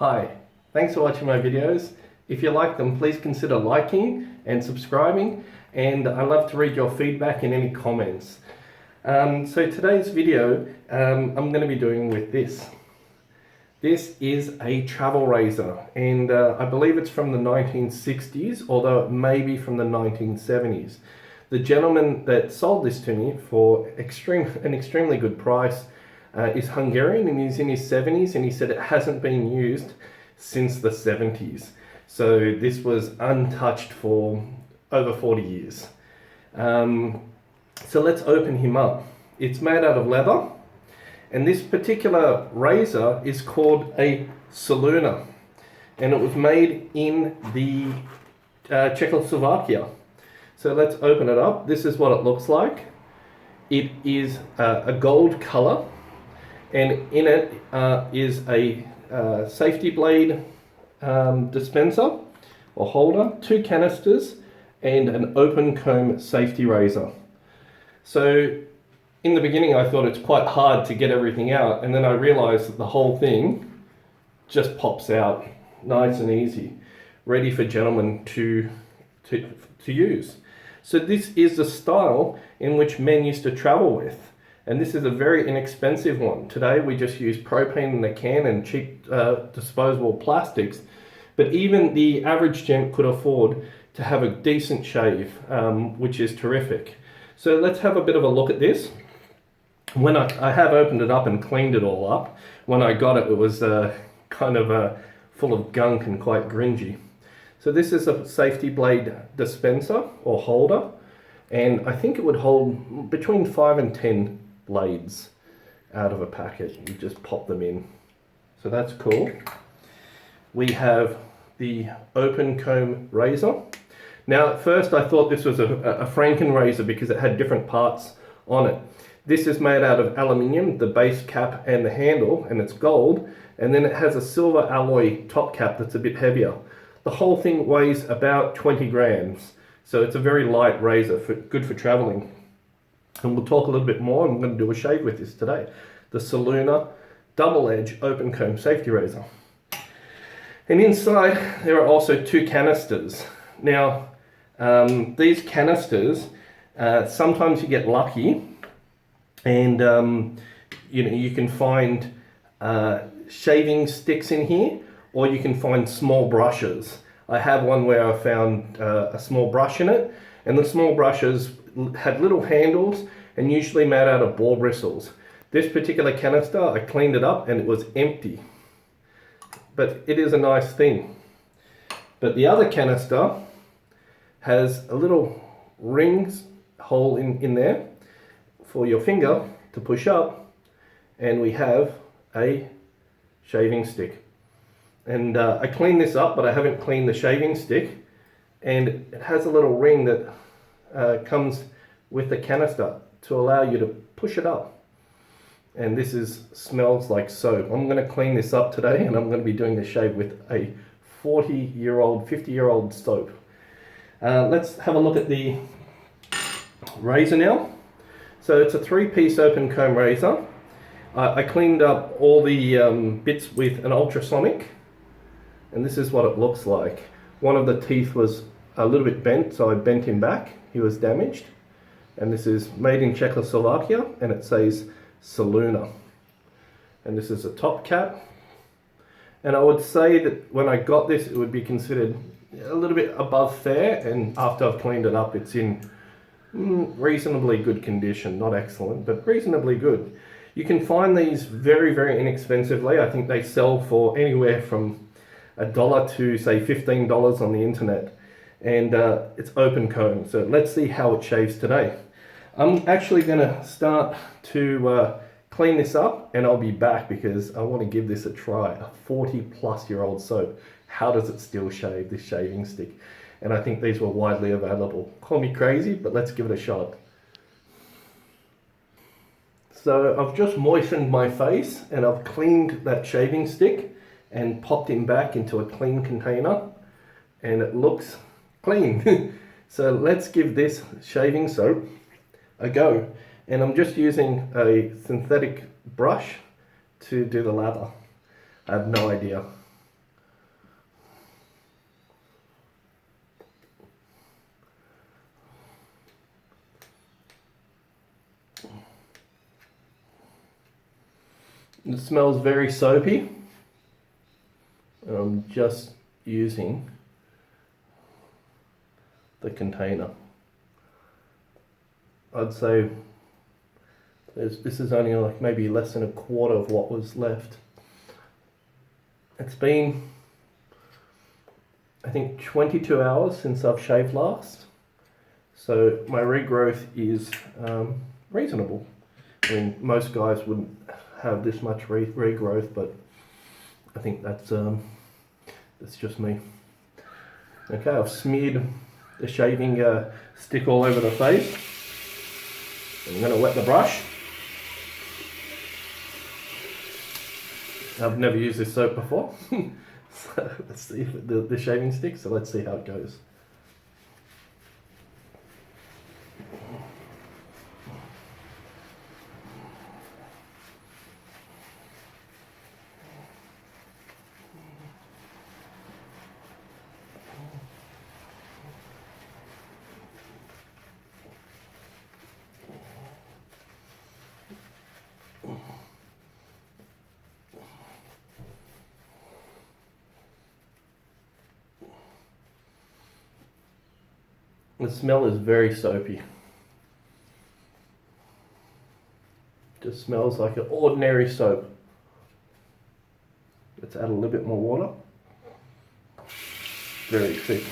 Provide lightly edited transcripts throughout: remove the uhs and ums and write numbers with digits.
Hi, thanks for watching my videos. If you like them, please consider liking and subscribing, and I'd love to read your feedback and any comments. So today's video, I'm going to be doing with this. This is a travel razor, and I believe it's from the 1960s, although it may be from the 1970s. The gentleman that sold this to me for an extremely good price is Hungarian, and he's in his 70s, and he said it hasn't been used since the 70s. So this was untouched for over 40 years. So let's open him up. It's made out of leather, and this particular razor is called a Soluna, and it was made in the Czechoslovakia. So let's open it up. This is what it looks like. It is a gold color, and in it is a safety blade dispenser or holder, 2 canisters, and an open comb safety razor. So in the beginning I thought it's quite hard to get everything out, and then I realized that the whole thing just pops out nice and easy, ready for gentlemen to use. So this is the style in which men used to travel with, and this is a very inexpensive one. Today we just use propane in a can and cheap disposable plastics, but even the average gent could afford to have a decent shave, which is terrific. So let's have a bit of a look at this. When I have opened it up and cleaned it all up. When I got it, it was kind of full of gunk and quite gringy. So this is a safety blade dispenser or holder, and I think it would hold between 5 and 10 blades out of a packet. You just pop them in. So that's cool. We have the open comb razor. Now at first I thought this was a Franken razor because it had different parts on it. This is made out of aluminium, the base cap and the handle, and it's gold, and then it has a silver alloy top cap that's a bit heavier. The whole thing weighs about 20 grams, so it's a very light razor, good for traveling. And we'll talk a little bit more. I'm going to do a shave with this today. The Soluna double edge open comb safety razor. And inside there are also 2 canisters. Now these canisters, sometimes you get lucky, and you can find shaving sticks in here, or you can find small brushes. I have one where I found a small brush in it, and the small brushes had little handles and usually made out of boar bristles. This particular canister, I cleaned it up and it was empty, but it is a nice thing. But the other canister has a little rings hole in there for your finger to push up, and we have a shaving stick. And I cleaned this up, but I haven't cleaned the shaving stick, and it has a little ring that comes with the canister to allow you to push it up. And this smells like soap. I'm going to clean this up today, and I'm going to be doing the shave with a 40-year-old, 50-year-old soap. Let's have a look at the razor now. So it's a 3-piece open comb razor. I cleaned up all the bits with an ultrasonic, and this is what it looks like. One of the teeth was a little bit bent, so I bent him back. He was damaged. And this is made in Czechoslovakia, and it says Soluna. And this is a top cap. And I would say that when I got this, it would be considered a little bit above fair, and after I've cleaned it up, it's in reasonably good condition. Not excellent, but reasonably good. You can find these very, very inexpensively. I think they sell for anywhere from $1 to say $15 on the internet, and it's open comb. So let's see how it shaves today. I'm actually going to start to clean this up, and I'll be back because I want to give this a try. A 40-plus-year-old soap. How does it still shave, this shaving stick? And I think these were widely available. Call me crazy, but let's give it a shot. So I've just moistened my face, and I've cleaned that shaving stick and popped him back into a clean container, and it looks clean. So let's give this shaving soap a go. And I'm just using a synthetic brush to do the lather. I have no idea. It smells very soapy. And I'm just using the container. I'd say this is only like maybe less than a quarter of what was left. It's been, I think, 22 hours since I've shaved last. So my regrowth is reasonable. I mean, most guys wouldn't have this much regrowth, but I think that's just me. Okay, I've smeared the shaving stick all over the face. I'm going to wet the brush. I've never used this soap before. So let's see the shaving stick, so let's see how it goes. The smell is very soapy. Just smells like an ordinary soap. Let's add a little bit more water. Very thick.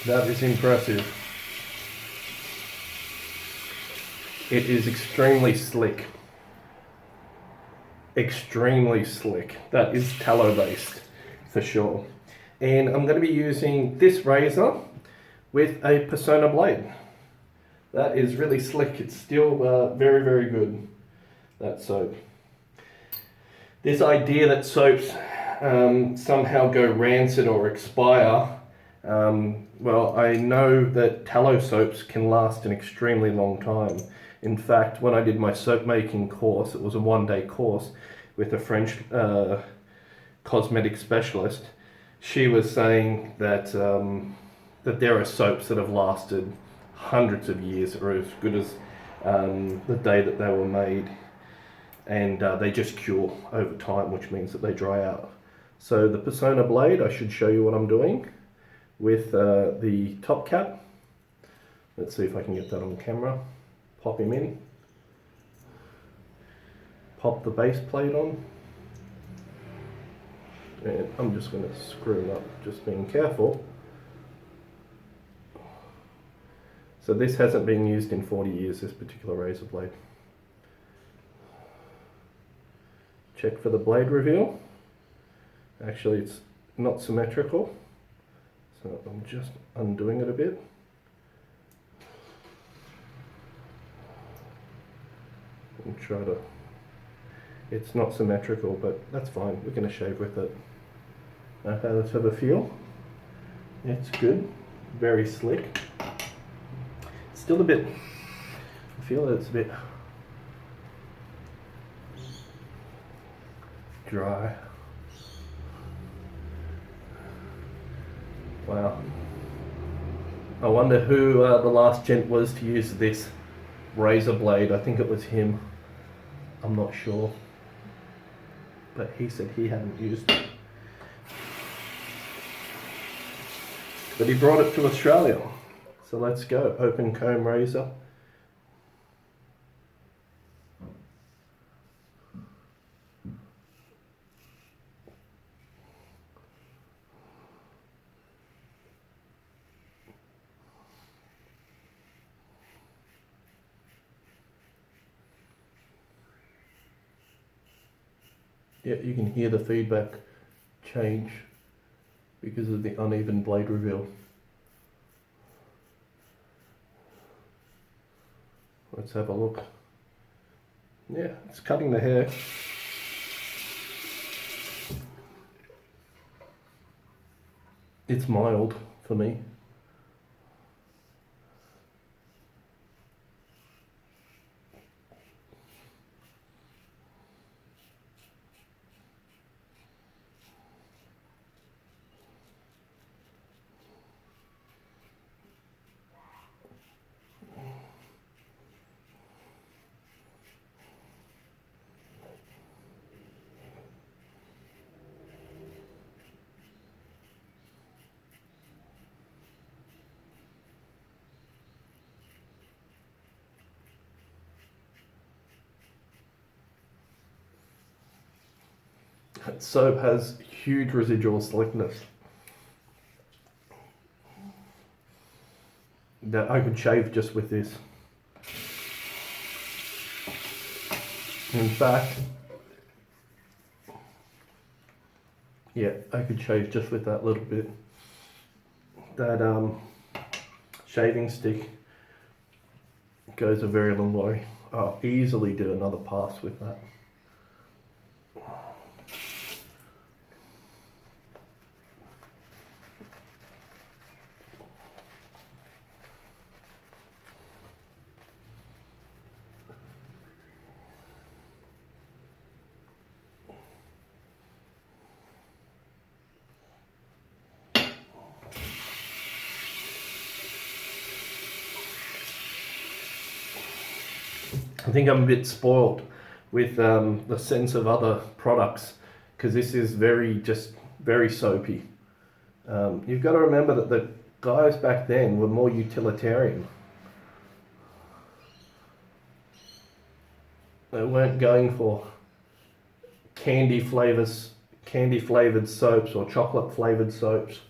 That is impressive. It is extremely slick. Extremely slick. That is tallow based for sure. And I'm going to be using this razor with a Personna blade. That is really slick. It's still very, very good, that soap. This idea that soaps somehow go rancid or expire, well, I know that tallow soaps can last an extremely long time. In fact, when I did my soap making course, it was a one-day course with a French cosmetic specialist. She was saying that that there are soaps that have lasted hundreds of years, or as good as the day that they were made, and they just cure over time, which means that they dry out. So the Personna blade, I should show you what I'm doing with the top cap. Let's see if I can get that on camera. Pop him in. Pop the base plate on. And I'm just going to screw it up, just being careful. So this hasn't been used in 40 years, this particular razor blade. Check for the blade reveal. Actually, it's not symmetrical. So I'm just undoing it a bit. And try to, it's not symmetrical, but that's fine. We're going to shave with it. Okay, let's have a feel. It's good. Very slick. Still a bit, I feel that it's a bit dry. Wow. I wonder who the last gent was to use this razor blade. I think it was him. I'm not sure. But he said he hadn't used it. But he brought it to Australia. So let's go. Open comb razor. Yeah, you can hear the feedback change because of the uneven blade reveal. Let's have a look. Yeah, it's cutting the hair. It's mild for me. That soap has huge residual slickness that I could shave just with this. In fact, yeah, I could shave just with that little bit. That shaving stick goes a very long way. I'll easily do another pass with that. I think I'm a bit spoiled with the sense of other products because this is very soapy. You've got to remember that the guys back then were more utilitarian. They weren't going for candy flavored soaps or chocolate flavored soaps.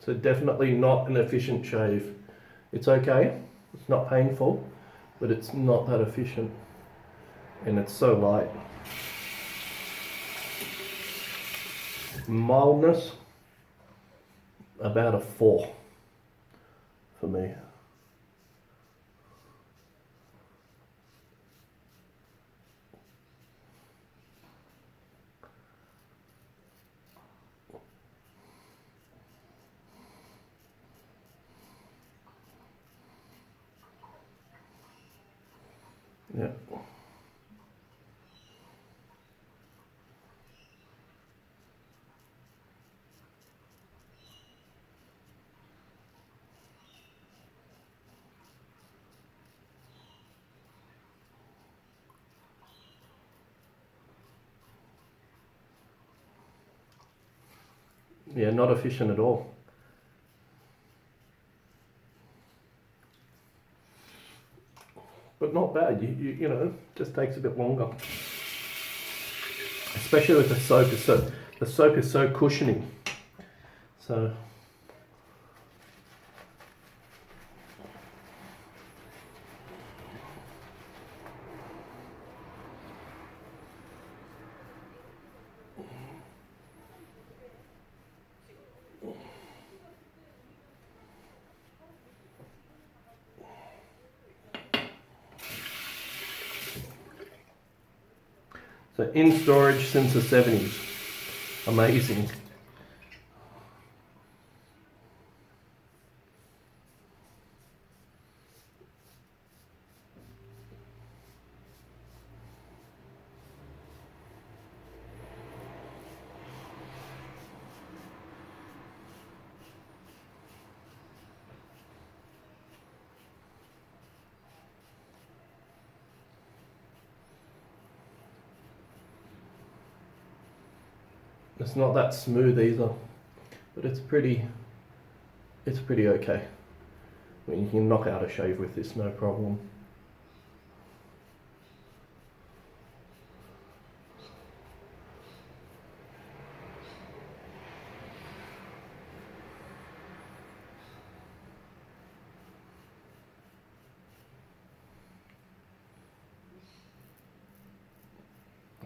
So definitely not an efficient shave. It's okay, it's not painful, but it's not that efficient. And it's so light. Mildness, about a 4 for me. Yeah. Yeah, not efficient at all. But not bad, you know, just takes a bit longer. Especially with the soap is so cushiony. So So in storage since the 70s. Amazing. It's not that smooth either, but it's pretty okay. I mean, you can knock out a shave with this, no problem.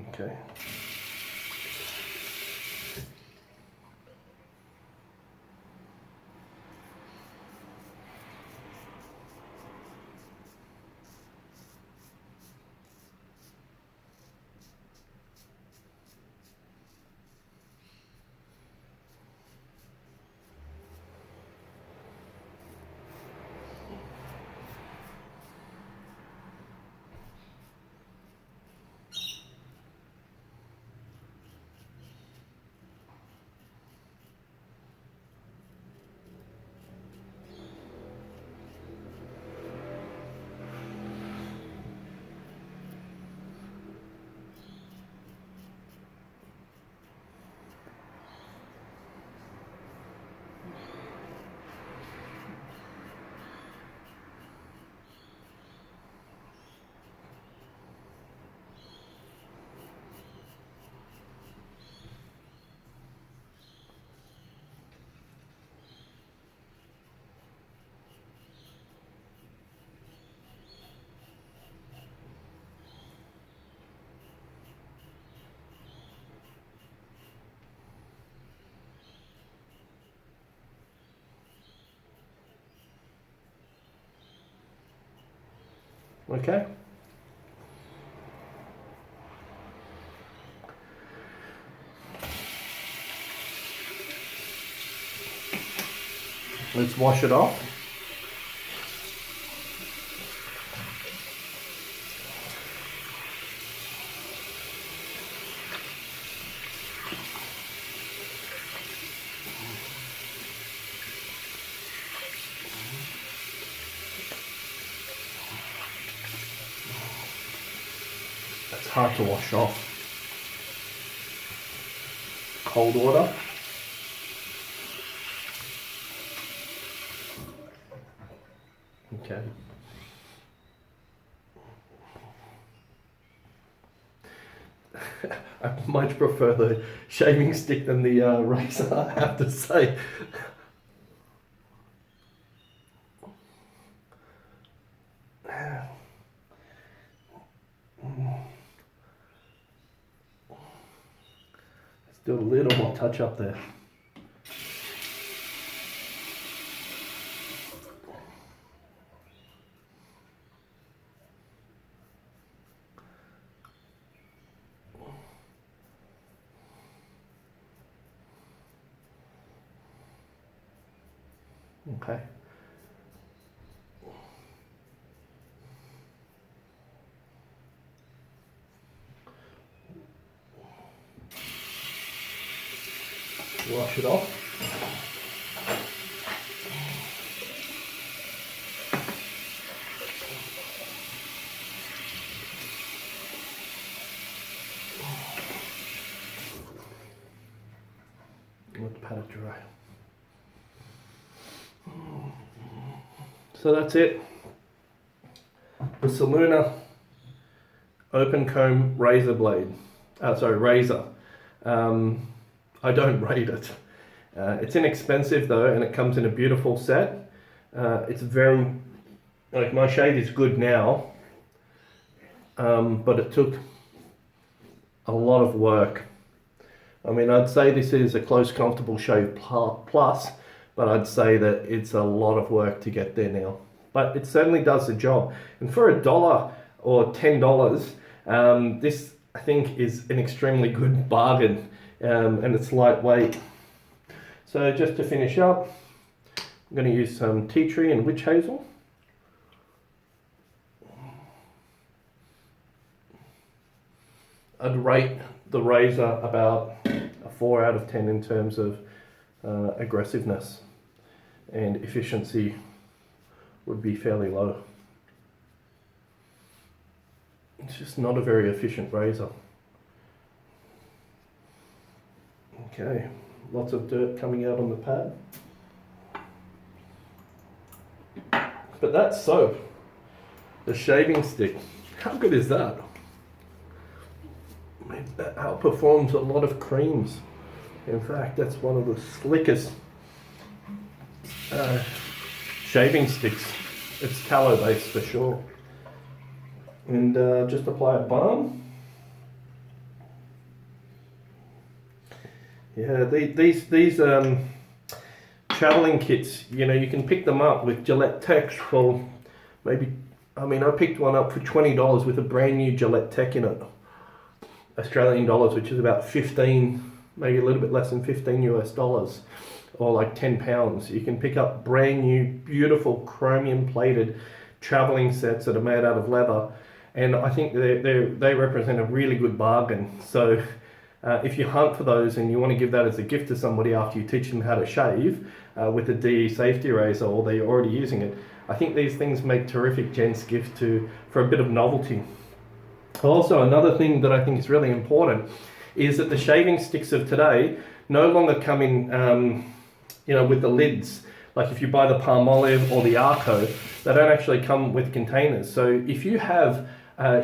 Okay. Okay. Let's wash it off. It's hard to wash off. Cold water. Okay. I much prefer the shaving stick than the razor, I have to say. Let's do a little more touch up there. Okay. Wash it off. Let the powder dry. So that's it. The Soluna open comb razor blade. Razor. I don't rate it. It's inexpensive though, and it comes in a beautiful set. It's very, like, my shave is good now, but it took a lot of work. I mean, I'd say this is a close, comfortable shave plus, but I'd say that it's a lot of work to get there now. But it certainly does the job. And for $1 or $10, this think is an extremely good bargain, and it's lightweight. So just to finish up, I'm going to use some tea tree and witch hazel. I'd rate the razor about a 4 out of 10 in terms of aggressiveness, and efficiency would be fairly low. It's just not a very efficient razor. Okay, lots of dirt coming out on the pad. But that soap, the shaving stick, how good is that? That outperforms a lot of creams. In fact, that's one of the slickest shaving sticks. It's tallow based for sure. And just apply a balm. Yeah, these traveling kits, you know, you can pick them up with Gillette Techs for maybe, I mean, I picked one up for $20 with a brand new Gillette Tech in it. Australian dollars, which is about 15, maybe a little bit less than 15 US dollars, or like 10 pounds. You can pick up brand new, beautiful chromium plated traveling sets that are made out of leather. And I think they represent a really good bargain. So if you hunt for those and you want to give that as a gift to somebody after you teach them how to shave with a DE safety razor, or they're already using it, I think these things make terrific gents gift for a bit of novelty. Also, another thing that I think is really important is that the shaving sticks of today no longer come in, you know, with the lids. Like if you buy the Palmolive or the Arco, they don't actually come with containers. So if you have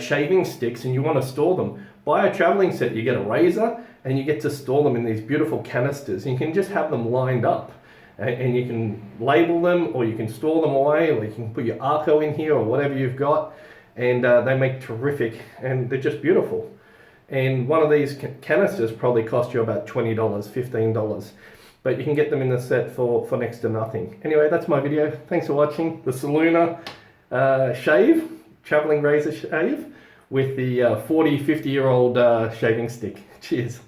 shaving sticks and you want to store them, buy a traveling set. You get a razor and you get to store them in these beautiful canisters. And you can just have them lined up, and you can label them, or you can store them away, or you can put your Arco in here or whatever you've got. And they make terrific, and they're just beautiful. And one of these canisters probably cost you about $20, $15, but you can get them in the set for next to nothing. Anyway, that's my video. Thanks for watching. The Soluna traveling razor shave with the 40, 50-year-old shaving stick. Cheers.